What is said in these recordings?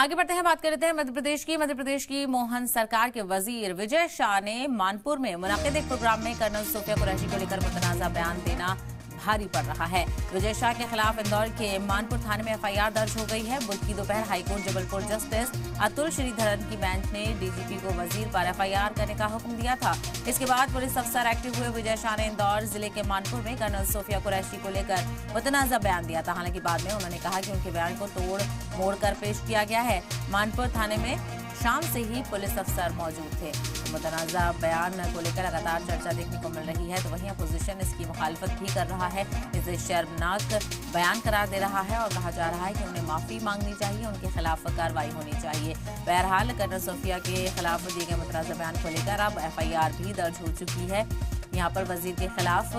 आगे बढ़ते हैं, बात करते हैं मध्य प्रदेश की मोहन सरकार के वजीर विजय शाह ने मानपुर में मुनाकिद एक प्रोग्राम में कर्नल सोफिया कुरैशी को लेकर मुतनाज़ा बयान देना भारी पड़ रहा है। विजय शाह के खिलाफ इंदौर के मानपुर थाने में एफआईआर दर्ज हो गई है। बुध की दोपहर हाईकोर्ट जबलपुर जस्टिस अतुल श्रीधरन की बेंच ने डीजीपी को वजीर पर एफआईआर करने का हुक्म दिया था। इसके बाद पुलिस अफसर एक्टिव हुए। विजय शाह ने इंदौर जिले के मानपुर में कर्नल सोफिया कुरैशी को लेकर मुतनाज़ा बयान दिया था। हालांकि बाद में उन्होंने कहा कि उनके बयान को तोड़ मोड़ कर पेश किया गया है। मानपुर थाने में शाम से ही पुलिस अफसर मौजूद थे। मुतनाज़ा बयान को लेकर लगातार चर्चा देखने को मिल रही है, तो वहीं अपोजिशन इसकी मुखालफत भी कर रहा है। इसे शर्मनाक बयान करार दे रहा है और कहा जा रहा है कि उन्हें माफी मांगनी चाहिए, उनके खिलाफ कार्रवाई होनी चाहिए। बहरहाल कर्नल सोफिया के खिलाफ दिए गए मुतनाज़ा बयान को लेकर अब एफआईआर भी दर्ज हो चुकी है। यहाँ पर वजीर के खिलाफ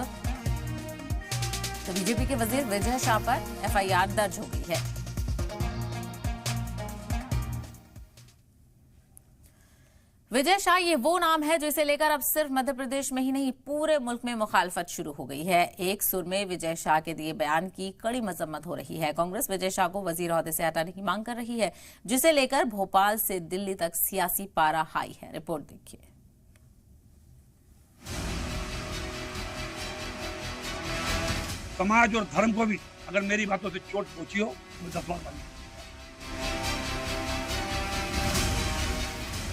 तो बीजेपी के वजीर विजय शाह पर एफआईआर दर्ज हो गई है। विजय शाह ये वो नाम है जिसे लेकर अब सिर्फ मध्य प्रदेश में ही नहीं पूरे मुल्क में मुखालफत शुरू हो गई है। एक सुर में विजय शाह के दिए बयान की कड़ी मजम्मत हो रही है। कांग्रेस विजय शाह को वजीर ओहदे से हटाने की मांग कर रही है, जिसे लेकर भोपाल से दिल्ली तक सियासी पारा हाई है। रिपोर्ट देखिए। समाज और धर्म को भी अगर मेरी बातों से चोट पहुंची हो तो 10 बार बंद।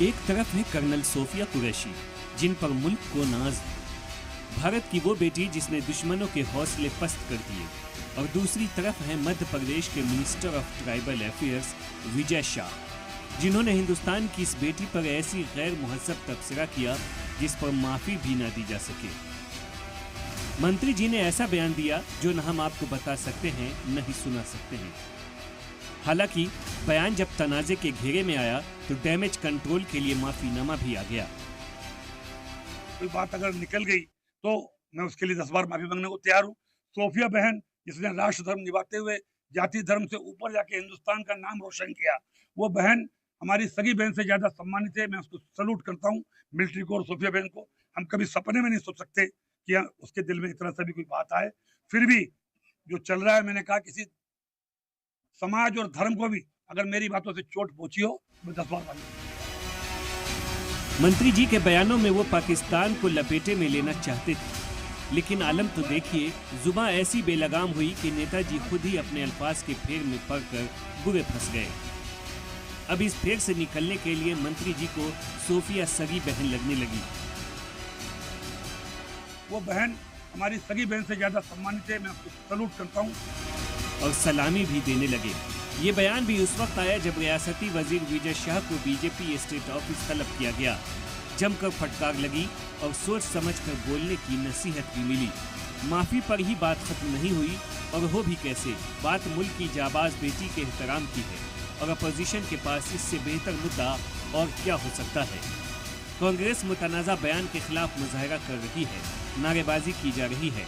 एक तरफ है कर्नल सोफिया कुरैशी, जिन पर मुल्क को नाज है, भारत की वो बेटी जिसने दुश्मनों के हौसले पस्त कर दिए, और दूसरी तरफ है मध्य प्रदेश के minister of tribal affairs Vijay Shah, जिन्होंने हिंदुस्तान की इस बेटी पर ऐसी गैर मुहज्जब तबसरा किया जिस पर माफी भी ना दी जा सके। मंत्री जी ने ऐसा बयान दिया जो न हम आपको बता सकते हैं न ही सुना सकते हैं। हालांकि बयान जब तनाजे के घेरे में आया तो डैमेज कंट्रोल के लिए माफीनामा भी आ गया। कोई बात अगर निकल गई तो मैं उसके लिए 10 बार माफी मांगने को तैयार हूँ। सोफिया बहन जिसने राष्ट्र धर्म निभाते हुए जाति धर्म से ऊपर जाके हिंदुस्तान का नाम रोशन किया, वो बहन हमारी सगी बहन से ज्यादा सम्मानित है। मैं उसको सलूट करता हूँ, मिलिट्री को और सोफिया बहन को। हम कभी सपने में नहीं सोच सकते कि उसके दिल में इतना सा भी कोई बात आए। फिर भी जो चल रहा है, मैंने कहा किसी समाज और धर्म को भी अगर मेरी बातों से चोट पहुंची हो तो 10 बार बंद। मंत्री जी के बयानों में वो पाकिस्तान को लपेटे में लेना चाहते थे, लेकिन आलम तो देखिए, जुबान ऐसी बेलगाम हुई कि नेताजी खुद ही अपने अल्फाज के फेर में पड़कर बुरे फंस गए। अब इस फेर से निकलने के लिए मंत्री जी को सोफिया सगी बहन लगने लगी। वो बहन हमारी सगी बहन से ज्यादा सम्मानित है। मैं उसको सलूट करता हूँ और सलामी भी देने लगे। ये बयान भी उस वक्त आया जब रियासती वजीर विजय शाह को बीजेपी स्टेट ऑफिस तलब किया गया। जमकर फटकार लगी और सोच समझकर बोलने की नसीहत भी मिली। माफी पर ही बात खत्म नहीं हुई, और हो भी कैसे, बात मुल्क की जाबाज बेटी के एहतराम की है, और अपोजिशन के पास इससे बेहतर मुद्दा और क्या हो सकता है। कांग्रेस मुतनाज़ा बयान के खिलाफ मुजाहरा कर रही है, नारेबाजी की जा रही है।